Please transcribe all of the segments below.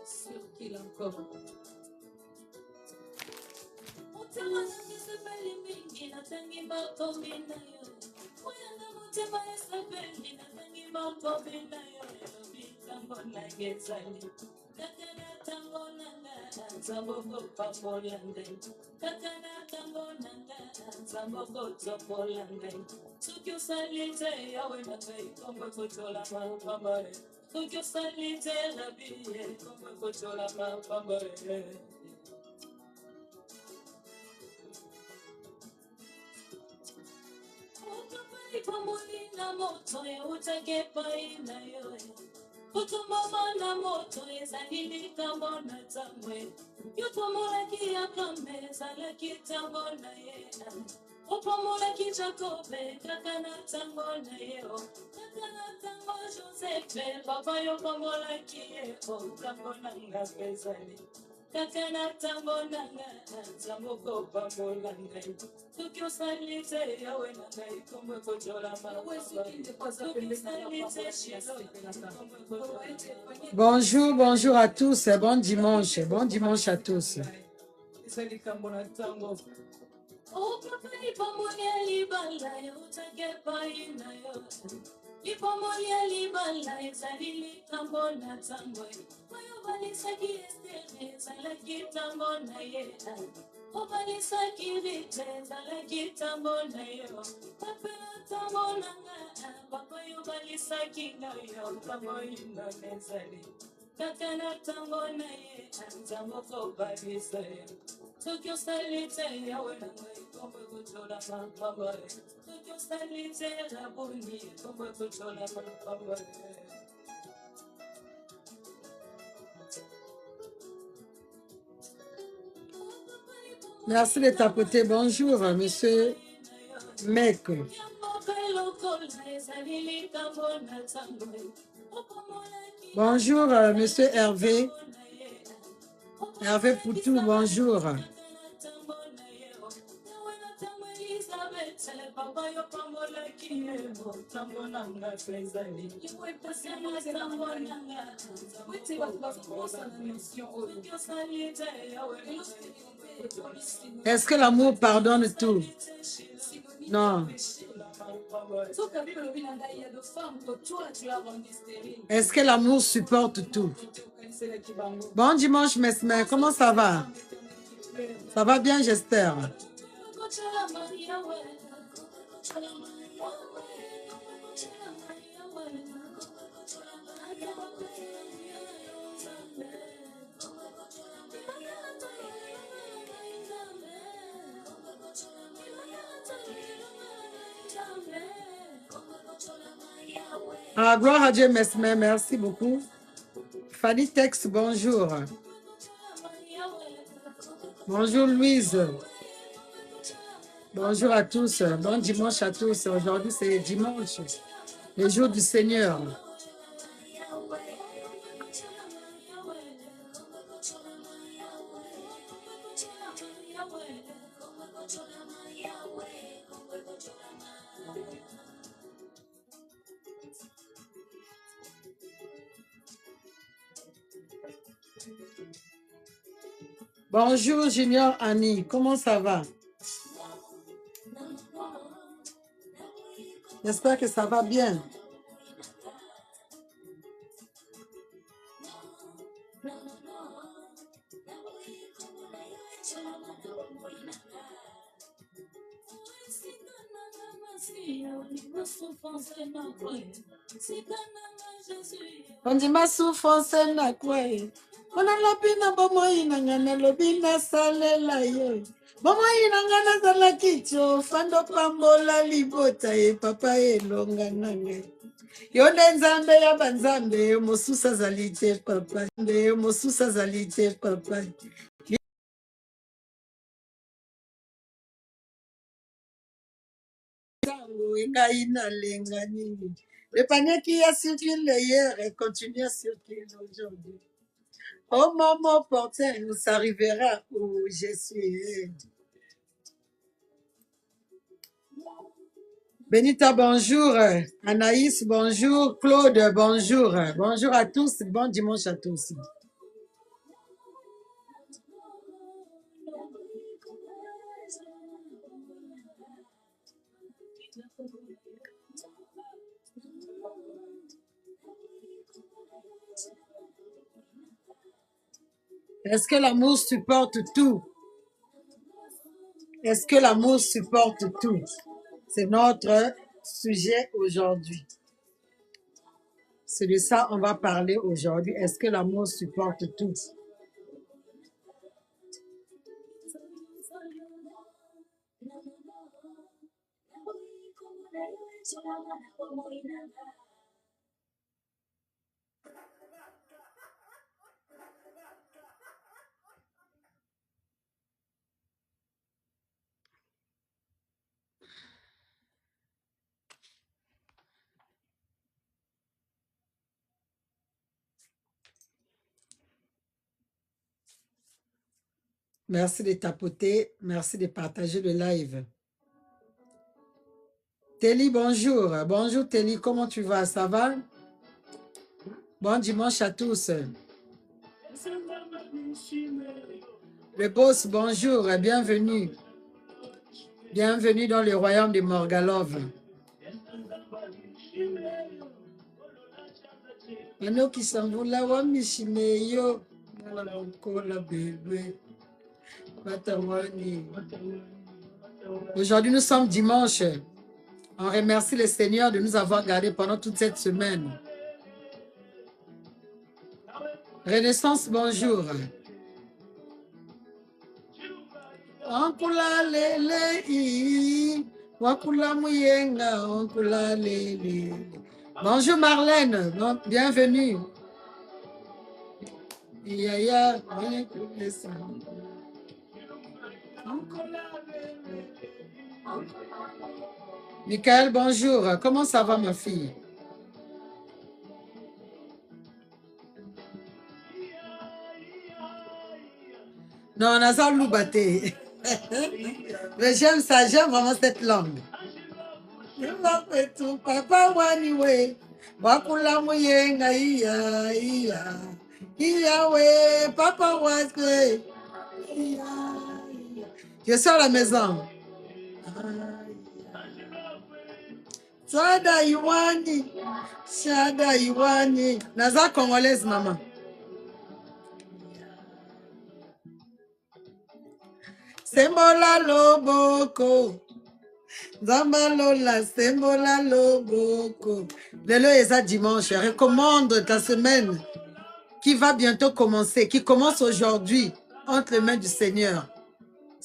Sur qu'il encore. Bonjour, bonjour à tous. Bon dimanche à tous. Merci de tapoter. Bonjour, monsieur Mec. Bonjour, monsieur Hervé. Hervé Poutou, bonjour. Est-ce que l'amour pardonne tout? Non. Est-ce que l'amour supporte tout? Bon dimanche, Mesmer. Comment ça va? Ça va bien, j'espère. Ah, gloire à Dieu, Mesmer. Merci beaucoup. Fanny Tex, bonjour. Bonjour, Louise. Bonjour à tous. Bon dimanche à tous. Aujourd'hui, c'est dimanche, le jour du Seigneur. Bonjour, Junior Annie. Comment ça va? J'espère que ça va bien. On dit ma souffrance na quoi? On a l'opina bomoyi nangana lobina salela ye. Bomoyi nangana zala kicho fando pambola libota ye papa ye longa nange. Yonde nzambe ya banzambe mosusa zalite papa. Nde mosusa zalite papa. Le panier qui a circulé hier et continue à circuler aujourd'hui. Au moment opportun, nous arrivera où je suis. Benita, bonjour. Anaïs, bonjour. Claude, bonjour. Bonjour à tous. Bon dimanche à tous. Est-ce que l'amour supporte tout? Est-ce que l'amour supporte tout? C'est notre sujet aujourd'hui. C'est de ça on va parler aujourd'hui. Est-ce que l'amour supporte tout? Merci de tapoter. Merci de partager le live. Telly, bonjour. Bonjour Telly, comment tu vas? Ça va? Bon dimanche à tous. Le boss, bonjour, bienvenue. Bienvenue dans le royaume de Morgalov. Anoki Sambula wa Mishimeyo. Aujourd'hui, nous sommes dimanche. On remercie le Seigneur de nous avoir gardés pendant toute cette semaine. Renaissance, bonjour. Onkula lele, wakula muyenga, onkula lele. Bonjour Marlène, bienvenue. Yaya, Michael, bonjour. Comment ça va ma fille? Non, Nazar Loubaté. Mais j'aime ça, j'aime vraiment cette langue. Papa waniwe, wakula muyenga iya iya iya we, papa waswe. Je suis à la maison. Sada Iwani, Sada Iwani. Naza congolaise, maman. Sembola loboko. Zambalola, sembola loboko. Lelo eza dimanche. Recommande ta semaine qui va bientôt commencer, qui commence aujourd'hui, entre les mains du Seigneur.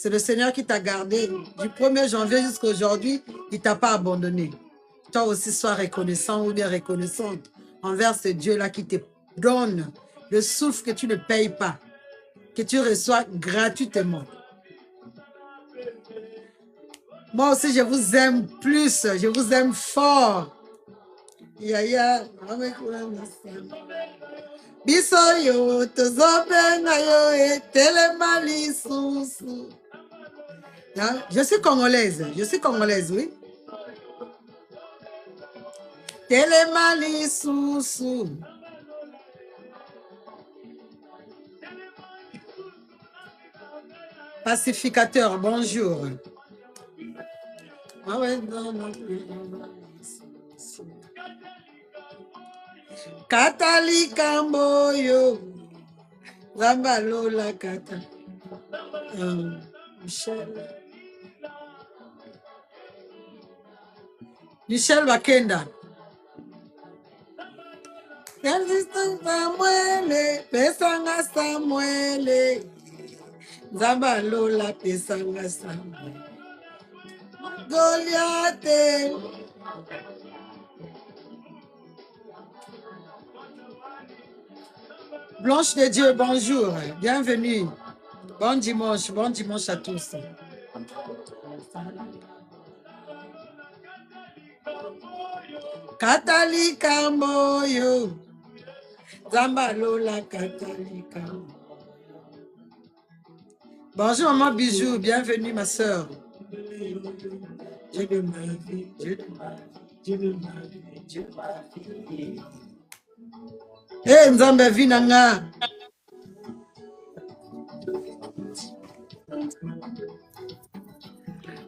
C'est le Seigneur qui t'a gardé du 1er janvier jusqu'à aujourd'hui. Il ne t'a pas abandonné. Toi aussi, sois reconnaissant ou bien reconnaissante envers ce Dieu-là qui te donne le souffle que tu ne payes pas, que tu reçois gratuitement. Moi aussi, je vous aime plus, je vous aime fort. Yaya, bisoyo, tozobenga yo etelema lisusu. Je suis congolaise, oui. Telema lisusu. Pacificateur, bonjour. Ah ouais, non. Katali Kamboyo. Zambalola Kata. Michel Wakenda. Samuele, pesanga Samuele. Zambalola pesanga Samuele. Goliath. Blanche de Dieu, bonjour. Bienvenue. Bon dimanche à tous. Katalika Moyo. Zambalola Katalika. Bonjour maman Bijou, bienvenue ma soeur. Dieu de ma vie, Dieu de ma vie, Dieu de ma vie, Dieu de ma vie. Eh, Nzambe vinanga.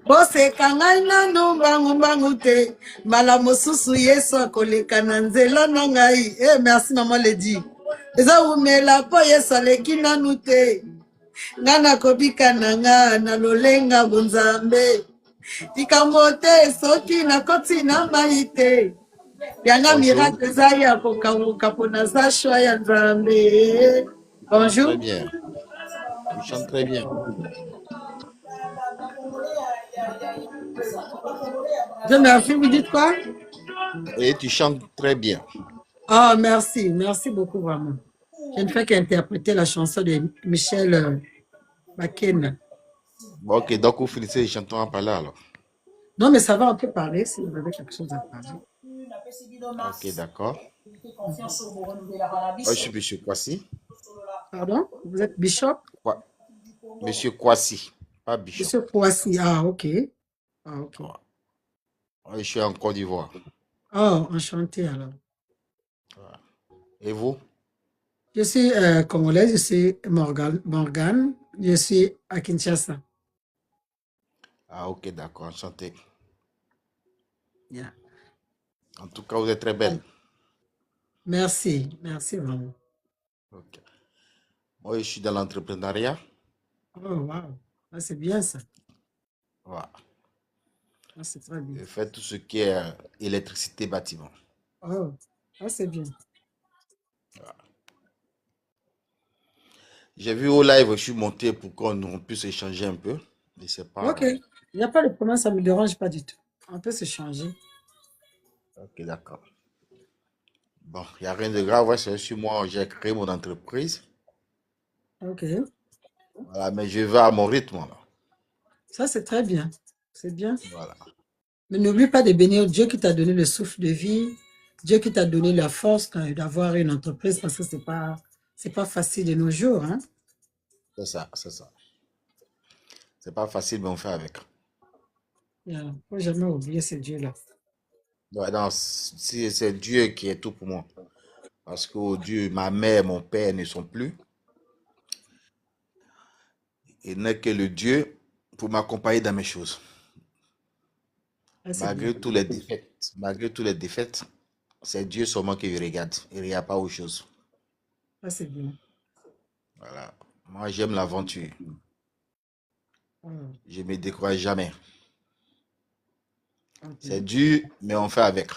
Boseka ngai nanu mbangu te mbala mosusu Yesu akoleka na nzela na ngai. Eh, merci maman Lady. Eza umela po Yesu aleki nanu te. Nga nakobika na nga na lolenga bonzambe. Likambo te soki nakoti na mai te. Yanga Bonjour. miracle eza ya kokamuka po naza shwa ya Nzambe. Bonjour. Très bien. Tu chantes très bien. Je merci, vous dites quoi? Et tu chantes très bien. Oh, merci. Merci beaucoup, vraiment. Je ne fais qu'interpréter la chanson de Michel Bakken. Bon, ok, donc vous finissez les chantons en parler alors. Non, mais ça va, on peut parler si vous avez quelque chose à parler. Ok, d'accord. Moi, je suis Monsieur Kwasi. Pardon? Vous êtes Bishop? Monsieur Kwasi, pas Bishop. Monsieur Kouassi. Ah, ok. Ah, ok. Moi, je suis en Côte d'Ivoire. Oh, enchanté alors. Et vous? Je suis congolaise, je suis Morgan. Je suis à Kinshasa. Ah, ok, d'accord, enchanté. Yeah. En tout cas, vous êtes très belle. Merci. Merci vraiment. Ok. Moi, je suis dans l'entrepreneuriat. Oh, wow. Ah, c'est bien ça. Voilà. Ah, c'est très bien. Je fais tout ce qui est électricité bâtiment. Oh, ah, c'est bien. J'ai vu au live, je suis monté pour qu'on puisse échanger un peu. Mais c'est Ok. pas. Il n'y a pas de problème, ça ne me dérange pas du tout. On peut se changer. Ok, d'accord. Bon, il n'y a rien de grave. Ouais, c'est sur moi, j'ai créé mon entreprise. Ok. Voilà, mais je vais à mon rythme, là. Ça, c'est très bien. C'est bien. Voilà, Mais n'oublie pas de bénir Dieu qui t'a donné le souffle de vie, Dieu qui t'a donné la force d'avoir une entreprise parce que c'est pas facile de nos jours, hein. c'est ça, c'est ça. C'est pas facile, mais on fait avec. Il ne faut jamais oublier ce Dieu-là. Ouais, non, c'est Dieu qui est tout pour moi. Parce que oh Dieu, ma mère, mon père ne sont plus. Il n'est que le Dieu pour m'accompagner dans mes choses. Ah, c'est bien. Malgré toutes les défaites, c'est Dieu seulement qui regarde. Il ne regarde pas aux choses. Ah, c'est bien. Voilà. Moi, j'aime l'aventure. Ah, Je ne me décourage jamais. C'est ok. dur, mais on fait avec.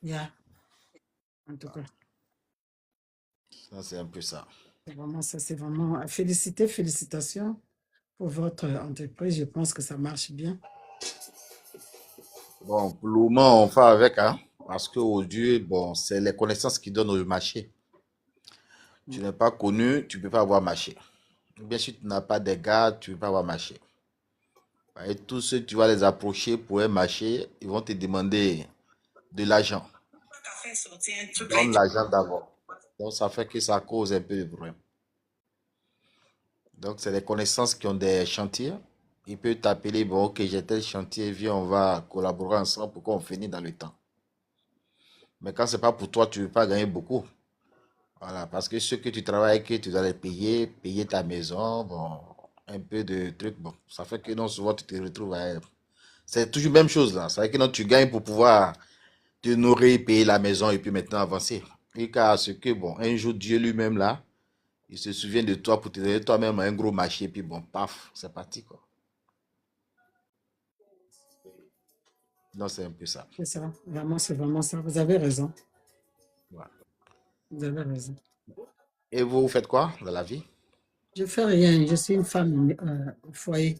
Yeah. En tout cas, Ça, c'est un peu ça. c'est vraiment ça, c'est vraiment félicitations pour votre entreprise. Je pense que ça marche bien. Bon, pour le moment, on fait avec, hein, parce que au Dieu, bon, c'est les connaissances qui donnent au marché. Tu n'es pas connu, tu ne peux pas avoir marché. Bien sûr, tu n'as pas de gars, tu ne peux pas avoir marché. Et tous ceux que tu vas les approcher pour un marché, ils vont te demander de l'argent. Donne l'argent d'abord. Donc, ça fait que ça cause un peu de problème. Donc, c'est les connaissances qui ont des chantiers. Il peut t'appeler, bon, ok, j'ai tel chantier, viens, on va collaborer ensemble pour qu'on finisse dans le temps. Mais quand c'est pas pour toi, tu ne veux pas gagner beaucoup. Voilà, parce que ceux que tu travailles, que tu dois les payer, payer ta maison, bon, un peu de trucs, bon, ça fait que non, souvent tu te retrouves à... C'est toujours la même chose là. Ça fait que non, tu gagnes pour pouvoir te nourrir, payer la maison et puis maintenant avancer. Et car ce que, bon, un jour Dieu lui-même là, il se souvient de toi pour te donner toi-même un gros marché, puis bon, paf, c'est parti quoi. Non, c'est un peu ça. C'est ça. Vraiment, c'est vraiment ça. Vous avez raison. Voilà. Vous avez raison. Et vous, vous faites quoi dans la vie? Je fais rien. Je suis une femme au foyer.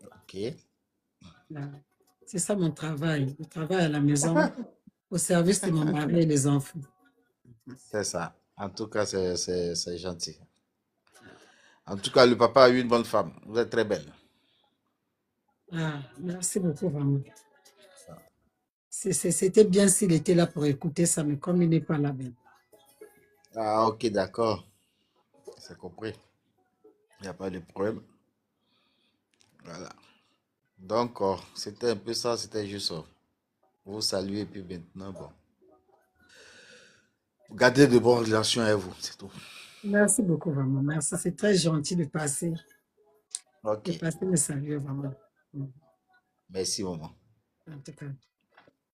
Ok, Là. C'est ça mon travail. Je travaille à la maison au service de mon mari et les enfants. c'est ça. En tout cas, c'est gentil. En tout cas, le papa a eu une bonne femme. Vous êtes très belle. Ah, merci beaucoup, vraiment. C'était bien s'il était là pour écouter ça, mais comme il n'est pas là, ben, Ah, ok, d'accord. C'est compris. Il n'y a pas de problème. Voilà. Donc, c'était un peu ça, c'était juste vous saluer. Et puis maintenant, bon, gardez de bonnes relations avec vous, c'est tout. Merci beaucoup, vraiment. Merci. C'est très gentil Ok. de passer le salut, vraiment. Merci, maman. En tout cas,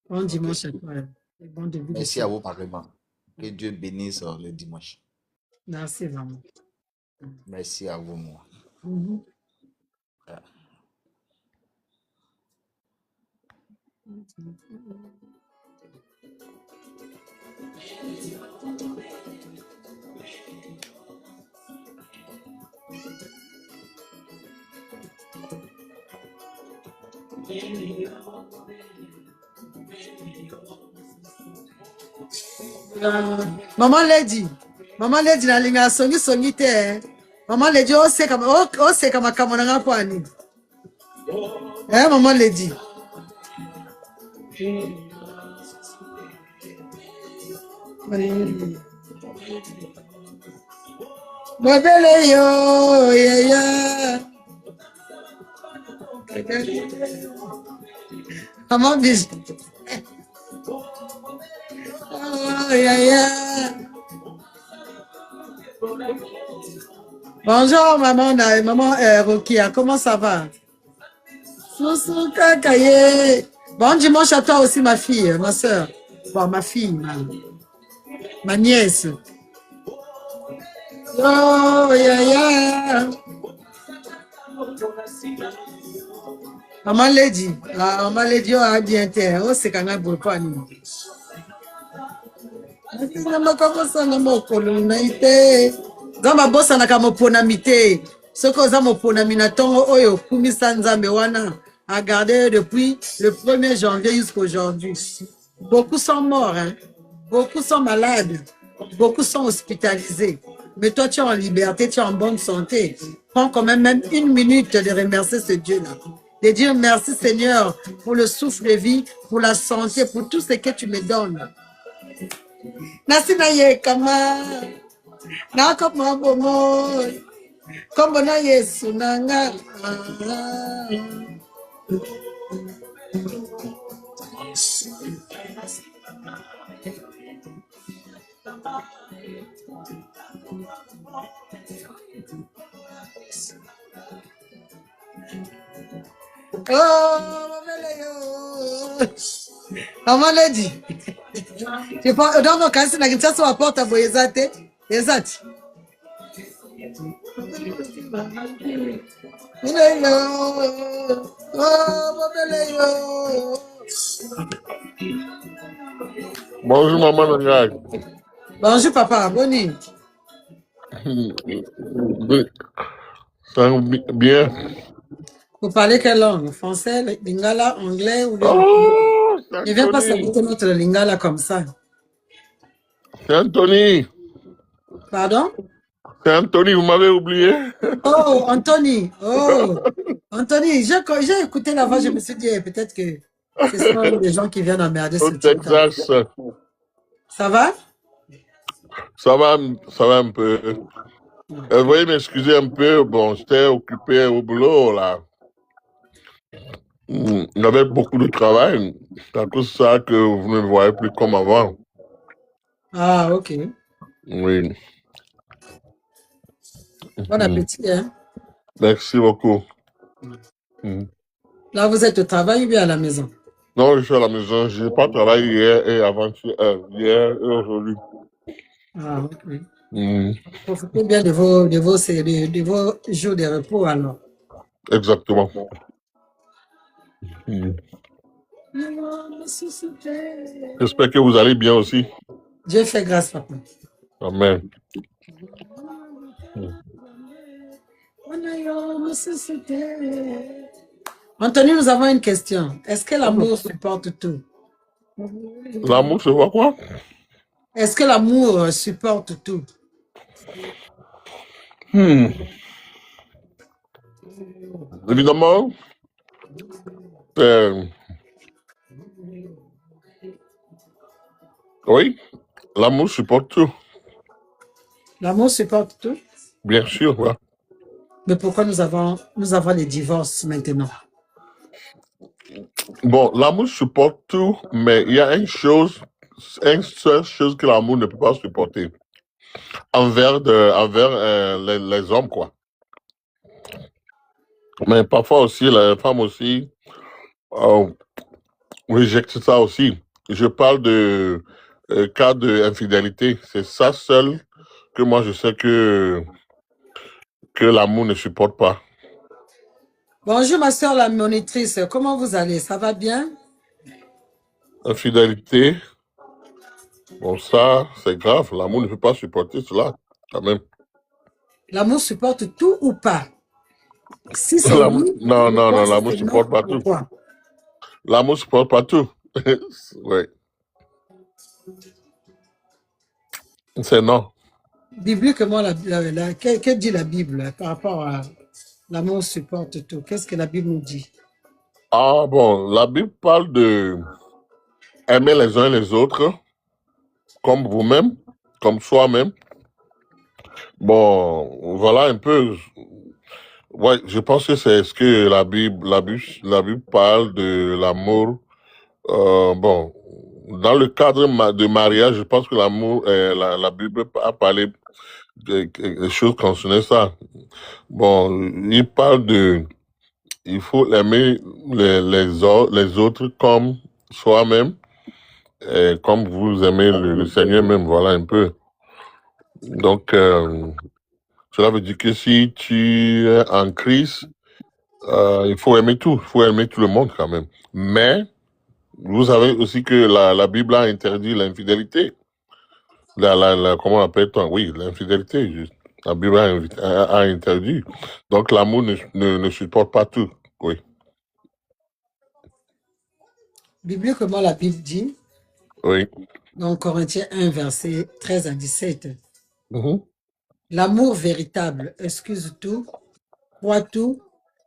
bon Ok. dimanche à toi et bon début de Merci à semaine. vous, pareillement. Que Dieu bénisse le dimanche. Merci, vraiment. Merci à vous, moi. Mhm. Maman Lady nalinga songi te. Maman Lady oseka makambo na nga kwani. Maman Lady. Mobele yo, yeah. Maman Bis. Oh, yeah. Bonjour, maman Rokia, comment ça va? Sousou Kakaye. Bon dimanche à toi aussi, ma fille, ma soeur. Bon, ma fille, ma nièce. Oh, yeah. Maman Lady, Maman Lady, oh, bien terre, oh, c'est quand même beaucoup à nous. Zamba bosa na kamoponami te. Soko za moponami na tongo oyo kumisa nzambe wana a gardé depuis le 1er janvier jusqu'aujourd'hui. Beaucoup sont morts, hein? Beaucoup sont malades, beaucoup sont hospitalisés. Mais toi, tu es en liberté, tu es en bonne santé. Prends quand même une minute de remercier ce Dieu-là. De dire merci Seigneur pour le souffle de vie, pour la santé, pour tout ce que tu me donnes. Nasi na ye kama na kama bomo kombo na Yesu nanga. Oh, Maman Lady. Je pense donc quand na kitasa wa porta boyezate. Ezati. Bonjour, maman Nangai. Bonjour, papa. Boni. Ça va bien? Vous parlez quelle langue? Français, lingala, anglais ou bien? Oh, c'est Ne viens pas Anthony. s'habiter notre lingala comme ça. C'est Anthony. Pardon? C'est Anthony, vous m'avez oublié? Oh, Anthony. Oh, Anthony, j'ai écouté la voix, je me suis dit, peut-être que ce sont des gens qui viennent emmerder Au ce type. Texas. Ça va? Ça va un peu. Veuillez m'excuser un peu. Bon, j'étais occupé au boulot, là. Il y avait beaucoup de travail. C'est à cause de ça que vous ne me voyez plus comme avant. Ah, ok. Oui. Bon appétit, hein? Merci beaucoup. Là, vous êtes au travail ou bien à la maison? Non, je suis à la maison. Je n'ai pas travaillé hier et hier et aujourd'hui. Ah, ok. Profitez bien de vos jours de repos, alors. Exactement. J'espère que vous allez bien aussi. Dieu fait grâce, papa. Amen. Anthony, nous avons une question. Est-ce que l'amour supporte tout? L'amour, c'est quoi? Est-ce que l'amour supporte tout? Évidemment, oui, l'amour supporte tout. L'amour supporte tout? Bien sûr, ouais. Mais pourquoi nous avons les divorces maintenant? Bon, l'amour supporte tout, mais il y a une seule chose que l'amour ne peut pas supporter envers les hommes, quoi. Mais parfois aussi, la femme aussi euh, rejette ça aussi. Je parle de cas d'infidélité. C'est ça seul que moi je sais que l'amour ne supporte pas. Bonjour ma soeur la monitrice, comment vous allez? Ça va bien? Infidélité, bon ça, c'est grave. L'amour ne peut pas supporter cela, quand même. L'amour supporte tout ou pas? Si c'est oui, Non, non, pourquoi? non, Si l'amour c'est supporte non, pas tout. pourquoi? L'amour supporte pas tout. Ouais, c'est non. Bibliquement, que dit la Bible par rapport à l'amour supporte tout? Qu'est-ce que la Bible nous dit? Ah bon, la Bible parle de aimer les uns les autres comme vous-même, comme soi-même. Bon, voilà un peu. Ouais, je pense que c'est ce que la Bible parle de l'amour. Bon, dans le cadre de mariage, je pense que l'amour, la Bible a parlé de choses concernant ça. Bon, il parle il faut aimer les autres comme soi-même, et comme vous aimez le Seigneur même, voilà un peu. Donc, cela veut dire que si tu es en Christ, il faut aimer tout, il faut aimer tout le monde quand même. Mais, vous savez aussi que la Bible a interdit l'infidélité. Comment on appelle ça? Oui, l'infidélité, juste. La Bible a interdit. Donc, l'amour ne supporte pas tout. Oui. Bibliquement, la Bible dit, Oui. dans Corinthiens 1, verset 13 à 17, Mhm, l'amour véritable excuse tout, croit tout,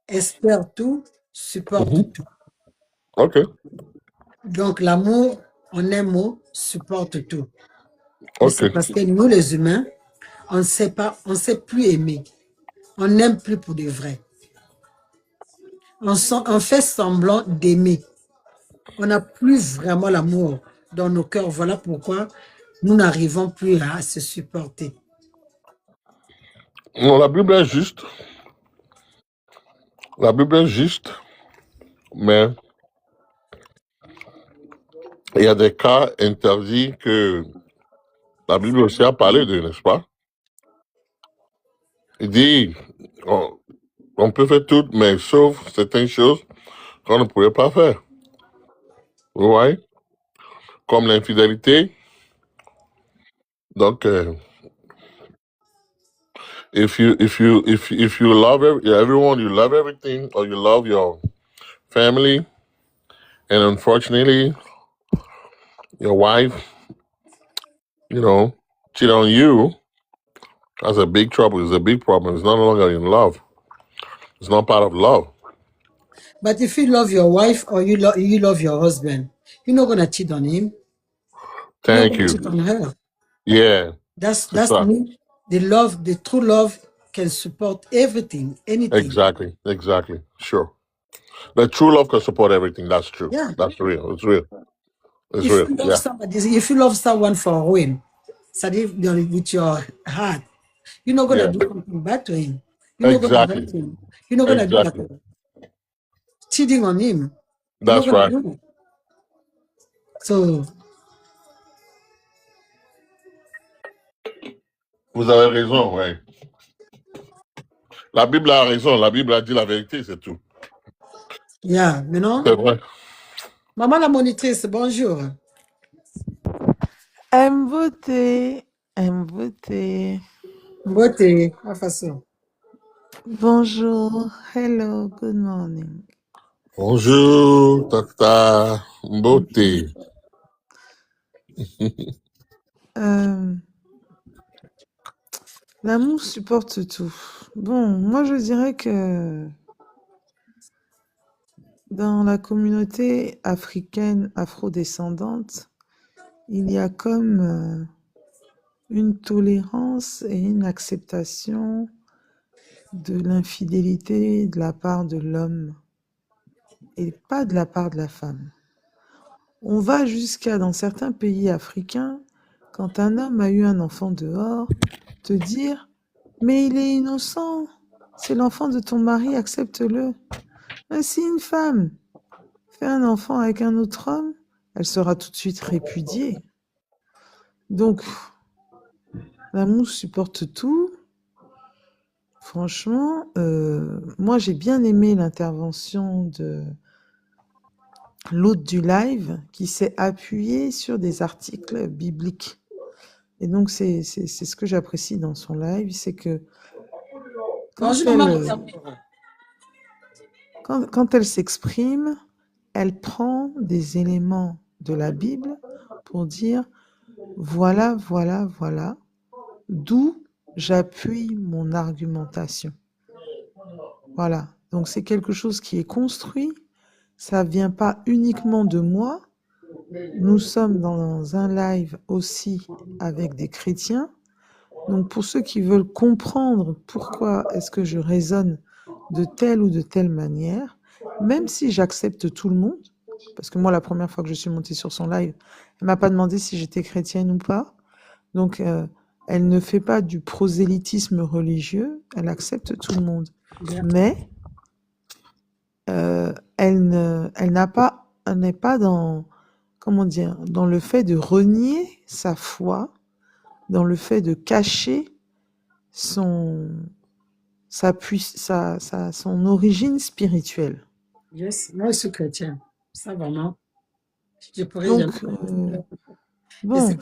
espère tout, supporte mhm. tout. OK. Donc, l'amour, en un mot, supporte tout. Mais OK. c'est parce que nous, les humains, on ne sait pas, on ne sait plus aimer. On n'aime plus pour de vrai. On fait semblant d'aimer. On n'a plus vraiment l'amour dans nos cœurs. Voilà pourquoi nous n'arrivons plus à se supporter. Non, la Bible est juste. La Bible est juste, mais il y a des cas interdits que la Bible aussi a parlé de, n'est-ce pas? Il dit, on, on peut faire tout, mais sauf certaines choses qu'on ne pourrait pas faire. Vous voyez? Comme l'infidélité. Donc, if you love everyone, you love everything, or you love your family, and unfortunately, your wife, cheat on you, that's a big trouble. It's a big problem. It's no longer in love. It's not part of love. But if you love your wife or you love your husband, you're not going to cheat on him. You're not Thank going to cheat you. on her. Yeah, c'est That's ça. me. The true love can support everything, anything. Exactly. Sure. The true love can support everything. That's true. Yeah. That's real. It's real. It's If real. you love Yeah. somebody, if you love someone for ruin, with your heart, you're not gonna Yeah. do something bad to him. You're not gonna hurt Exactly. him. You're not gonna do like Exactly. cheating on him. You're not That's gonna right. do it. So Vous avez raison, ouais. La Bible a raison. La Bible a dit la vérité, c'est tout. yeah, you know. C'est vrai. Maman la monitrice, bonjour. Mbote, Mbote. Beauté, ma façon. Bonjour, hello, good morning. Bonjour, Tata Mbote. L'amour supporte tout. Bon, moi je dirais que dans la communauté africaine afrodescendante, il y a comme une tolérance et une acceptation de l'infidélité de la part de l'homme et pas de la part de la femme. On va jusqu'à, dans certains pays africains, quand un homme a eu un enfant dehors, te dire « Mais il est innocent, c'est l'enfant de ton mari, accepte-le. » Mais si une femme fait un enfant avec un autre homme, elle sera tout de suite répudiée. Donc, l'amour supporte tout. Franchement, moi j'ai bien aimé l'intervention de l'hôte du live qui s'est appuyé sur des articles bibliques. Et donc c'est ce que j'apprécie dans son live, c'est que quand Bonjour, elle, maman. quand elle s'exprime, elle prend des éléments de la Bible pour dire voilà, voilà, voilà, d'où j'appuie mon argumentation. Voilà, donc c'est quelque chose qui est construit, ça vient pas uniquement de moi. Nous sommes dans un live aussi avec des chrétiens. Donc pour ceux qui veulent comprendre pourquoi est-ce que je raisonne de telle ou de telle manière, même si j'accepte tout le monde, parce que moi la première fois que je suis montée sur son live, elle m'a pas demandé si j'étais chrétienne ou pas. Donc elle ne fait pas du prosélytisme religieux, elle accepte tout le monde. Mais elle n'est pas dans, comment dire, dans le fait de renier sa foi, dans le fait de cacher son origine spirituelle. Yes, moi je suis chrétien. Ça vraiment, je pourrais Donc, jamais. bon,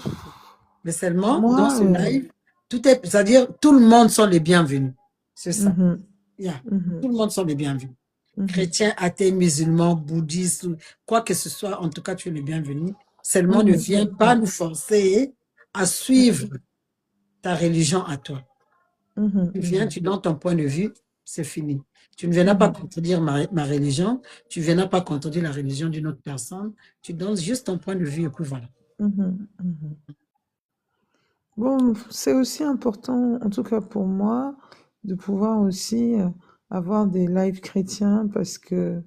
Mais seulement, dans moi, ce live, c'est-à-dire, tout le monde sont les bienvenus. C'est ça. Yeah. Tout le monde sont les bienvenus. Chrétiens, athées, musulmans, bouddhistes, quoi que ce soit, en tout cas, tu es le bienvenu. Seulement, ne viens pas nous forcer à suivre ta religion à toi. Tu viens, tu donnes ton point de vue, c'est fini. Tu ne viendras pas contredire ma religion, tu ne viendras pas contredire la religion d'une autre personne, tu donnes juste ton point de vue et puis voilà. Bon, c'est aussi important, en tout cas pour moi, de pouvoir aussi avoir des lives chrétiens parce que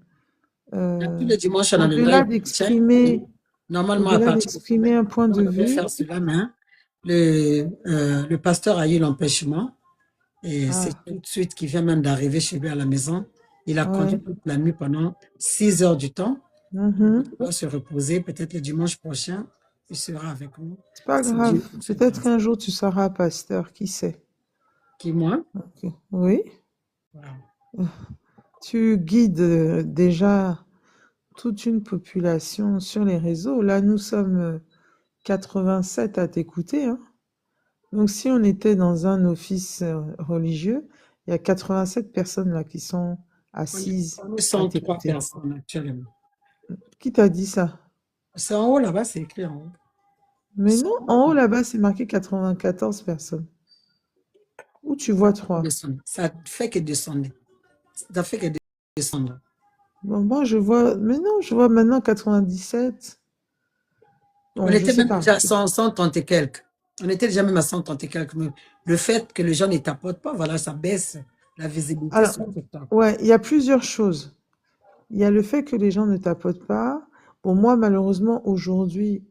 Tous les dimanches, on a le au-delà live d'exprimer, normalement, à au-delà partir d'exprimer un point de on devait vue, faire cela, mais le pasteur a eu l'empêchement et c'est tout de suite qu'il vient même d'arriver chez lui à la maison. Il a conduit toute la nuit pendant 6 heures du temps. Il doit se reposer. Peut-être le dimanche prochain, il sera avec nous. c'est pas grave. Peut-être qu'un jour tu seras pasteur, qui sait? Qui, moi? Okay. Oui. Wow. Tu guides déjà toute une population sur les réseaux. Là, nous sommes 87 à t'écouter. Hein. Donc, si on était dans un office religieux, il y a 87 personnes là qui sont assises Nous à sommes 3 t'écouter. personnes actuellement. Qui t'a dit ça? C'est en haut là-bas, c'est écrit en haut. Mais non, en haut là-bas, c'est marqué 94 personnes. Où tu vois 3? Ça fait que descendre. Ça fait que descendre. Bon, moi, je vois... Mais non, je vois maintenant 97. Bon, On je était sais même pas. déjà à 130 et quelques. On était déjà même à 130 et quelques. Mais le fait que les gens ne tapotent pas, voilà, ça baisse la visibilité. Alors, sur TikTok. ouais, il y a plusieurs choses. Il y a le fait que les gens ne tapotent pas. Bon, moi, malheureusement, aujourd'hui,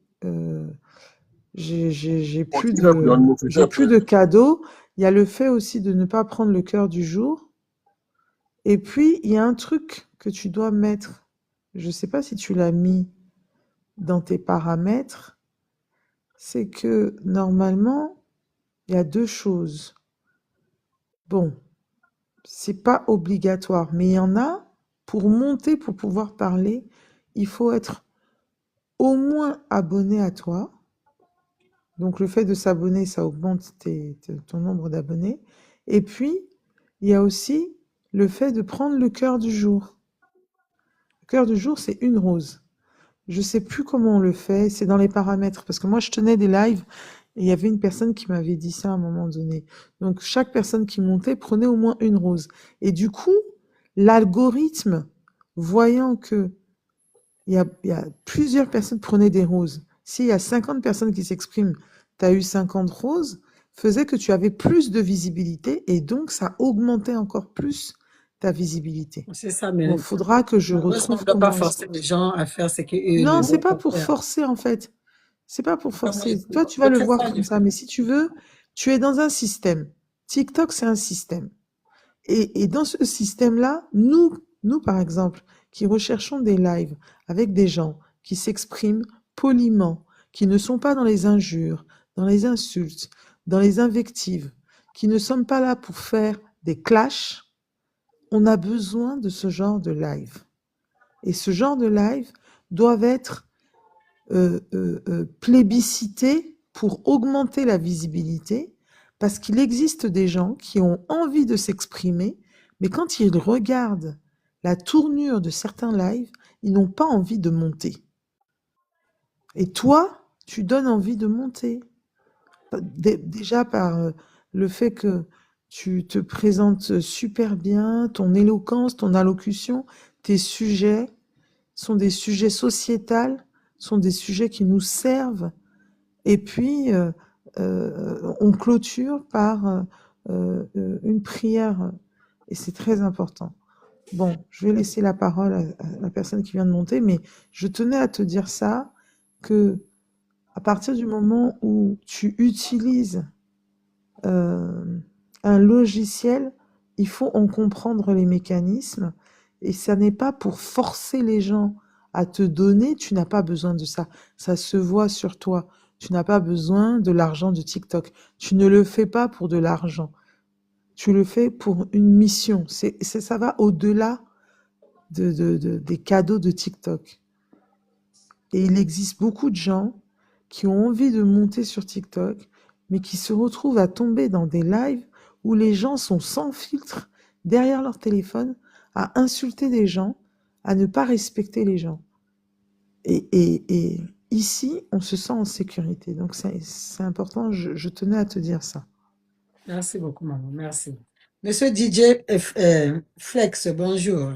j'ai plus de cadeaux. Il y a le fait aussi de ne pas prendre le cœur du jour. Et puis, il y a un truc que tu dois mettre. Je ne sais pas si tu l'as mis dans tes paramètres. C'est que normalement, il y a 2 choses. Bon, c'est pas obligatoire, mais il y en a. Pour monter, pour pouvoir parler, il faut être au moins abonné à toi. Donc, le fait de s'abonner, ça augmente ton nombre d'abonnés. Et puis, il y a aussi le fait de prendre le cœur du jour. Le cœur du jour, c'est une rose. Je ne sais plus comment on le fait, c'est dans les paramètres. Parce que moi, je tenais des lives et il y avait une personne qui m'avait dit ça à un moment donné. Donc, chaque personne qui montait prenait au moins une rose. Et du coup, l'algorithme, voyant que il y a plusieurs personnes qui prenaient des roses, s'il y a 50 personnes qui s'expriment, tu as eu 50 roses, faisait que tu avais plus de visibilité et donc ça augmentait encore plus ta visibilité. C'est ça, Bon, mais faudra que je on ne retrouve doit pas comment. forcer les gens à faire ce qu'eux Non, ne c'est veulent pas pas pour faire. forcer en fait. C'est pas pour Comment forcer. ils Toi, font? tu vas le Peut-être voir ça, comme ils ça, font. mais si tu veux, tu es dans un système. TikTok, c'est un système. Et dans ce système-là, nous, par exemple, qui recherchons des lives avec des gens qui s'expriment poliment, qui ne sont pas dans les injures, dans les insultes, dans les invectives, qui ne sommes pas là pour faire des clashs, on a besoin de ce genre de live. Et ce genre de live doivent être plébiscités pour augmenter la visibilité, parce qu'il existe des gens qui ont envie de s'exprimer, mais quand ils regardent la tournure de certains lives, ils n'ont pas envie de monter. Et toi, tu donnes envie de monter. Déjà par le fait que tu te présentes super bien, ton éloquence, ton allocution, tes sujets sont des sujets sociétals, sont des sujets qui nous servent. Et puis, on clôture par une prière. Et c'est très important. Bon, je vais laisser la parole à la personne qui vient de monter, mais je tenais à te dire ça, que à partir du moment où tu utilises un logiciel, il faut en comprendre les mécanismes, et ça n'est pas pour forcer les gens à te donner, tu n'as pas besoin de ça. Ça se voit sur toi. Tu n'as pas besoin de l'argent de TikTok. Tu ne le fais pas pour de l'argent. Tu le fais pour une mission. Ça va au-delà des cadeaux de TikTok. Et il existe beaucoup de gens qui ont envie de monter sur TikTok, mais qui se retrouvent à tomber dans des lives où les gens sont sans filtre derrière leur téléphone, à insulter des gens, à ne pas respecter les gens. Et ici, on se sent en sécurité. Donc, c'est important, je tenais à te dire ça. Merci beaucoup, maman. Merci. Monsieur DJ Flex, bonjour.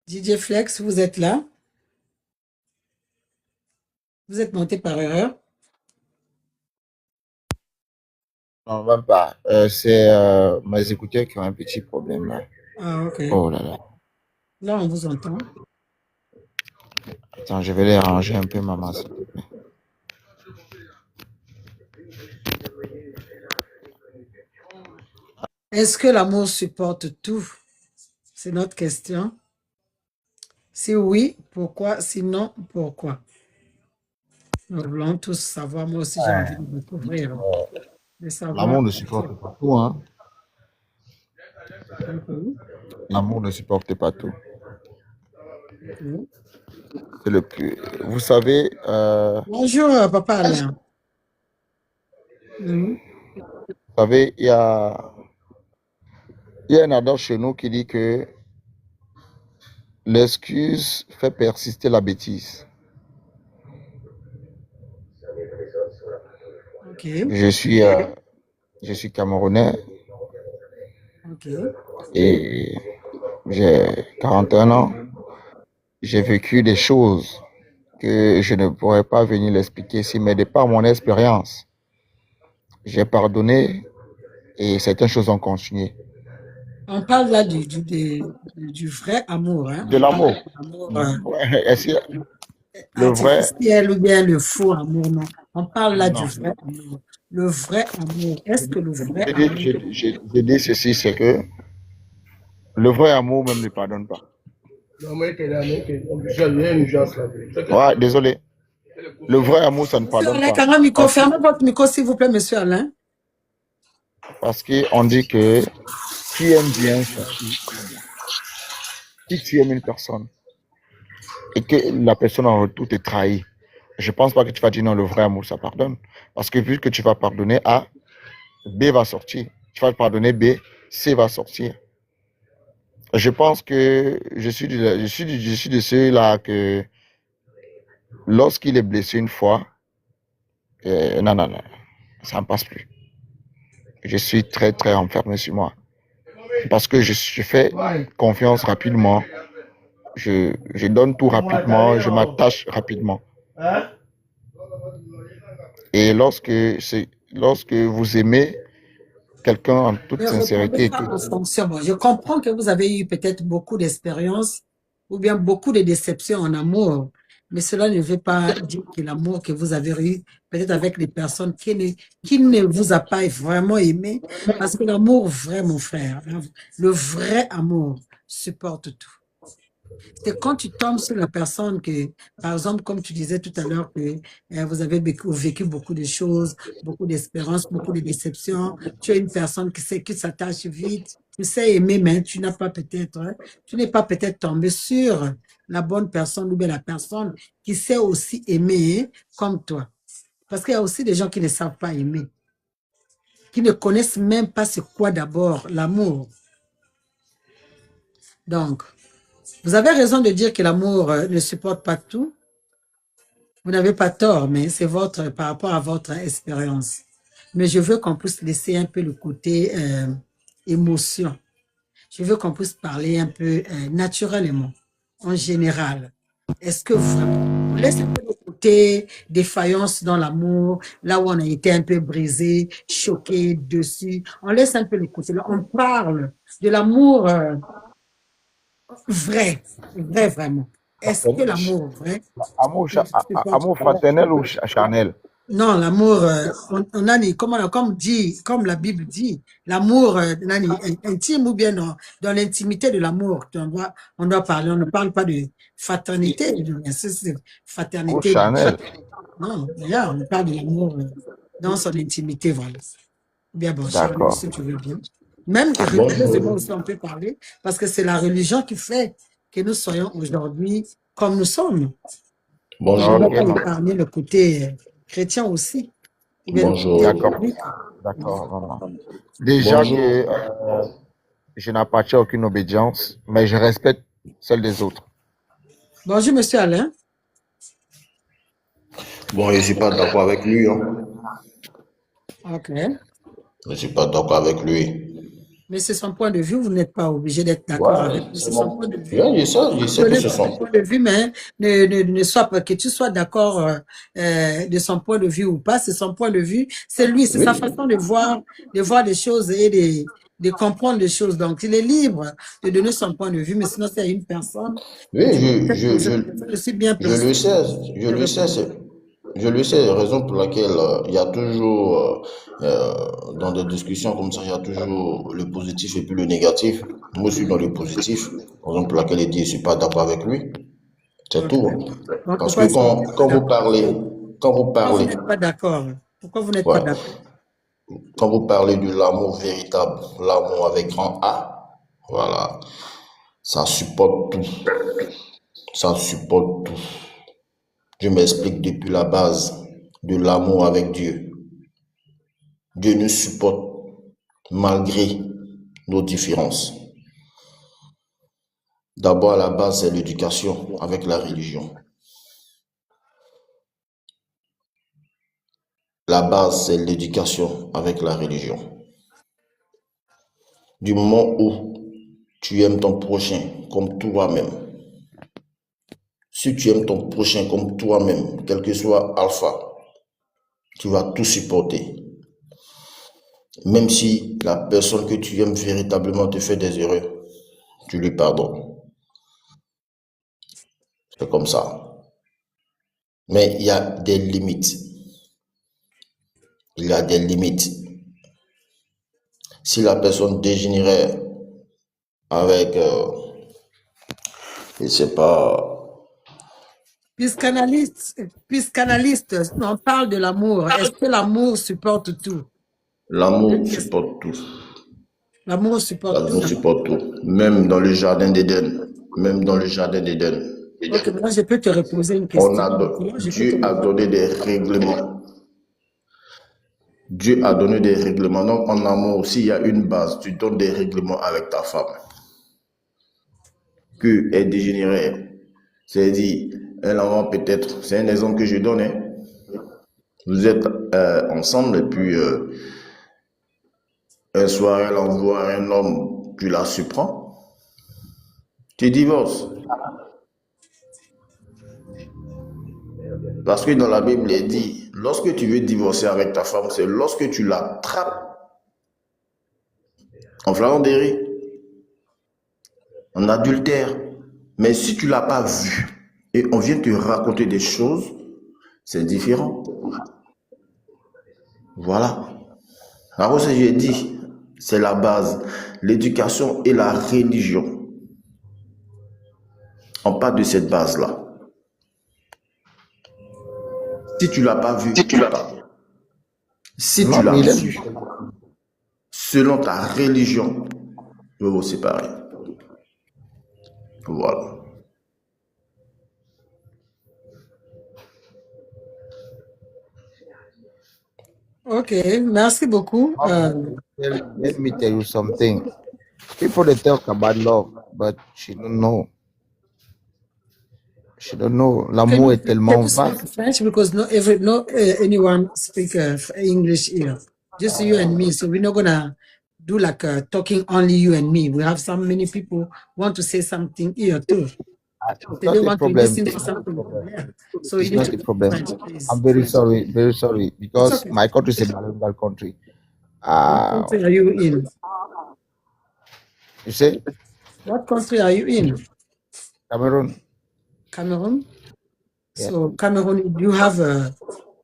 DJ Flex, vous êtes là? Vous êtes monté par erreur? Non, même pas. C'est mes écouteurs qui ont un petit problème là. Ah, ok. Oh là là. Là, on vous entend. Attends, je vais les ranger un peu, maman, s'il te plaît. Est-ce que l'amour supporte tout? C'est notre question. Si oui, pourquoi? Sinon, pourquoi? Nous voulons tous savoir. Moi aussi, j'ai envie de découvrir, de savoir. L'amour ne supporte pas tout, hein. Ok. L'amour ne supporte pas tout. Ok. C'est le plus. Vous savez, Bonjour, Papa Alain. vous savez, il y a un adage chez nous qui dit que l'excuse fait persister la bêtise. Ok. Je suis camerounais Ok. et j'ai 41 ans. J'ai vécu des choses que je ne pourrais pas venir l'expliquer ici, mais de par mon expérience, j'ai pardonné et certaines choses ont continué. On parle là du vrai amour, hein? De l'amour. L'amour Ouais, est-ce que le vrai, artificiel ou bien le faux amour, non. On parle là du non. vrai amour. Le vrai amour. Est-ce que le vrai Je amour... dis, je dis ceci, c'est que le vrai amour même ne pardonne pas. Ouais, désolé. Le vrai amour, ça ne Monsieur pardonne Alain, pas. fermez votre micro, s'il vous plaît, monsieur Alain. Parce qu'on dit que qui aime bien si tu aimes une personne et que la personne en retour te trahit, je pense pas que tu vas dire non, le vrai amour, ça pardonne. Parce que vu que tu vas pardonner A, B va sortir. Tu vas pardonner B, C va sortir. Je pense que je suis de ceux-là que lorsqu'il est blessé une fois, non, ça ne passe plus. Je suis très, très enfermé sur moi. Parce que je fais confiance rapidement. Je donne tout rapidement. Je m'attache rapidement. Et lorsque vous aimez quelqu'un en toute Ne retombez sincérité, pas en fonction. Bon, je comprends que vous avez eu peut-être beaucoup d'expériences ou bien beaucoup de déceptions en amour, mais cela ne veut pas dire que l'amour que vous avez eu, peut-être avec les personnes qui ne vous a pas vraiment aimé, parce que l'amour vrai, mon frère, le vrai amour supporte tout. C'est quand tu tombes sur la personne que, par exemple, comme tu disais tout à l'heure, que vous avez vécu beaucoup de choses, beaucoup d'espérances, beaucoup de déceptions. Tu es une personne qui sait qui s'attache vite, tu sais aimer, mais tu n'as pas peut-être, tu n'es pas peut-être tombé sur la bonne personne ou bien la personne qui sait aussi aimer comme toi. Parce qu'il y a aussi des gens qui ne savent pas aimer, qui ne connaissent même pas c'est quoi d'abord l'amour. Donc, vous avez raison de dire que l'amour ne supporte pas tout. Vous n'avez pas tort, mais c'est par rapport à votre expérience. Mais je veux qu'on puisse laisser un peu le côté émotion. Je veux qu'on puisse parler un peu naturellement, en général. Est-ce que vraiment, on laisse un peu le côté défaillance dans l'amour, là où on a été un peu brisé, choqué dessus. On laisse un peu le côté. Là, on parle de l'amour vrai, vrai vraiment. Est-ce que l'amour vrai amour fraternel ou charnel? Non, l'amour, on a comme la Bible dit, l'amour intime ou bien dans l'intimité de l'amour, on doit parler, on ne parle pas de fraternité, c'est Ou fraternité. charnel? Non, là, on parle de l'amour dans son intimité, voilà. Bien bon, Charles, D'accord. si tu veux bien. Même Bonjour. religieusement aussi, on peut parler, parce que c'est la religion qui fait que nous soyons aujourd'hui comme nous sommes. Je ne Bonjour. vais Ok, pas maman. épargner le côté chrétien aussi, ou bien le côté Bonjour. D'accord. catholique. D'accord, maman. Déjà Bonjour. que je n'appartiens à aucune obédience, mais je respecte celle des autres. Bonjour, monsieur Alain. Bon, je ne suis pas d'accord avec lui. Hein. OK. Je ne suis pas d'accord avec lui. Mais c'est son point de vue, vous n'êtes pas obligé d'être d'accord Ouais, avec lui, c'est c'est son bon. point de vue. Ouais, je sais que Donner ce son sont. point de vue, mais ne sois pas, que tu sois d'accord de son point de vue ou pas, c'est son point de vue, c'est lui, c'est sa Oui, façon de voir les choses et de comprendre les choses. Donc, il est libre de donner son point de vue, mais sinon, c'est une personne que oui, tu peux peut-être poser la question, je suis bien je le placé sais. Je de le sais. répondre. Je le sais. Raison pour laquelle il y a toujours, dans des discussions comme ça, il y a toujours le positif et puis le négatif. Moi, je suis dans le positif. Raison pour laquelle il dit, je ne suis pas d'accord avec lui. C'est OK. tout. Hein. Donc, Parce pourquoi que est-ce que vous n'êtes pas d'accord? quand vous Pourquoi vous parlez, n'êtes pas d'accord? Pourquoi vous n'êtes pas ouais, d'accord? quand vous parlez de l'amour véritable, l'amour avec grand A, voilà, ça supporte tout. Ça supporte tout. Je m'explique depuis la base de l'amour avec Dieu. Dieu nous supporte malgré nos différences. D'abord, à la base, c'est l'éducation avec la religion. La base, c'est l'éducation avec la religion. Du moment où tu aimes ton prochain comme toi-même, si tu aimes ton prochain comme toi-même, quel que soit alpha, tu vas tout supporter. Même si la personne que tu aimes véritablement te fait des erreurs, tu lui pardonnes. C'est comme ça. Mais il y a des limites. Il y a des limites. Si la personne dégénérait avec, je sais pas, Puisqu'analyste, on parle de l'amour. Est-ce que l'amour supporte tout? l'amour Une question. supporte tout. L'amour supporte tout, L'amour d'accord. supporte tout. Même dans le jardin d'Éden. Même dans le jardin d'Éden. Ok, maintenant je peux te reposer une On question. a, Maintenant, je peux te Dieu a reposer donné une des question. règlements. Dieu a donné des règlements. Donc, en amour aussi, il y a une base. Tu donnes des règlements avec ta femme. Que est dégénérée. C'est-à-dire, un enfant peut-être, c'est un exemple que je donne. Hein. Vous êtes ensemble et puis un soir, elle envoie un homme, tu la surprends, tu divorces. Parce que dans la Bible, il dit, Lorsque tu veux divorcer avec ta femme, c'est lorsque tu l'attrapes en flamanderie, en adultère. Mais si tu ne l'as pas vu et on vient te raconter des choses, c'est différent. Voilà. Alors, ce que j'ai dit, c'est la base. L'éducation et la religion. On parle de cette base-là. Si tu ne l'as pas vu, si tu l'as vu, selon ta religion, vous vous séparez. Voilà. Ok, merci beaucoup. Let me tell you something. People they talk about love, but she don't know. She don't know. L'amour est tellement vaste. French because not anyone speak English here. Just you and me. So we're not gonna do like talking only you and me. We have so many people want to say something here too. They don't want to listen to something. Yeah. So It's not a problem. I'm very sorry, because my country is a bilingual country. What country are you in? You say? What country are you in? Cameroon. Cameroon? Yeah. So Cameroon, you have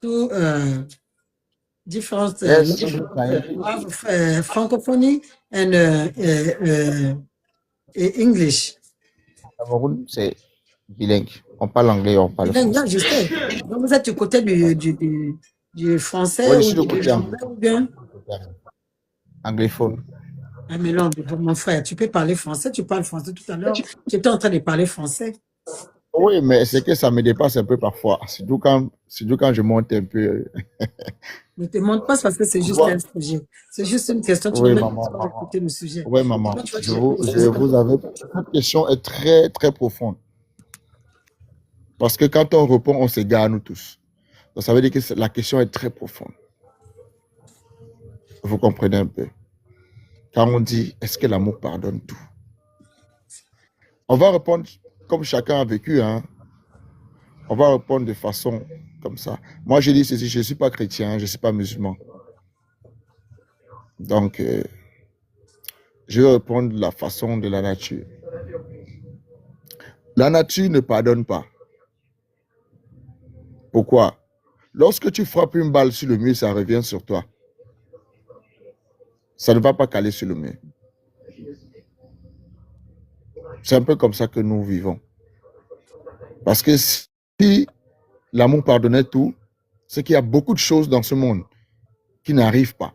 two different Yes, you have francophonie and English. Cameroun, c'est bilingue. On parle anglais, on parle Bilingue, français. là, je sais. Donc vous êtes du côté du français Oui, ou je suis du du côté anglais ou bien? anglophone. Ah mais non, mon frère, tu peux parler français, tu parles français tout à l'heure. Tu étais en train de parler français. Oui, mais c'est que ça me dépasse un peu parfois. Surtout quand je monte un peu. Ne te montre pas parce que c'est juste un sujet. C'est juste une question. Tu Oui, peux maman. même écouter le sujet. Oui, maman. Cette question est très, très profonde. Parce que quand on répond, on s'égare, nous tous. Donc, ça veut dire que la question est très profonde. Vous comprenez un peu. Quand on dit, est-ce que l'amour pardonne tout? On va répondre comme chacun a vécu. Hein. On va répondre de façon comme ça. Moi, je dis ceci, je ne suis pas chrétien, je ne suis pas musulman. Donc, je vais répondre de la façon de la nature. La nature ne pardonne pas. Pourquoi? Lorsque tu frappes une balle sur le mur, ça revient sur toi. Ça ne va pas caler sur le mur. C'est un peu comme ça que nous vivons. Parce que si l'amour pardonnait tout, c'est qu'il y a beaucoup de choses dans ce monde qui n'arrivent pas.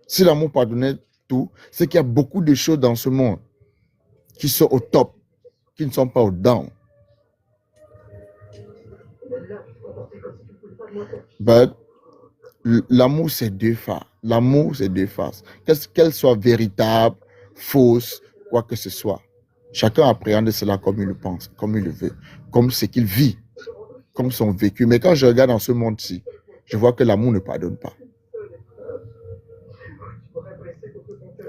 Si l'amour pardonnait tout, c'est qu'il y a beaucoup de choses dans ce monde qui sont au top, qui ne sont pas au down. But l'amour, c'est deux faces. L'amour, c'est deux faces. Qu'elle soit véritable, fausse, quoi que ce soit. Chacun appréhende cela comme il le pense, comme il le veut, comme ce qu'il vit, comme son vécu. Mais quand je regarde dans ce monde-ci, je vois que l'amour ne pardonne pas.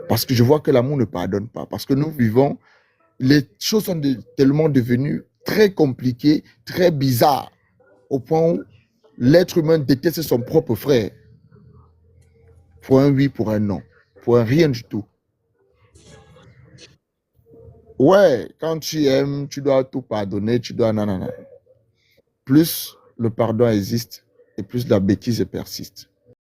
Parce que je vois que l'amour ne pardonne pas. Parce que nous vivons, les choses sont tellement devenues très compliquées, très bizarres, au point où l'être humain déteste son propre frère. Pour un oui, pour un non. Pour un rien du tout. Ouais, quand tu aimes, tu dois tout pardonner, tu dois nanana. Plus le pardon existe et plus la bêtise persiste.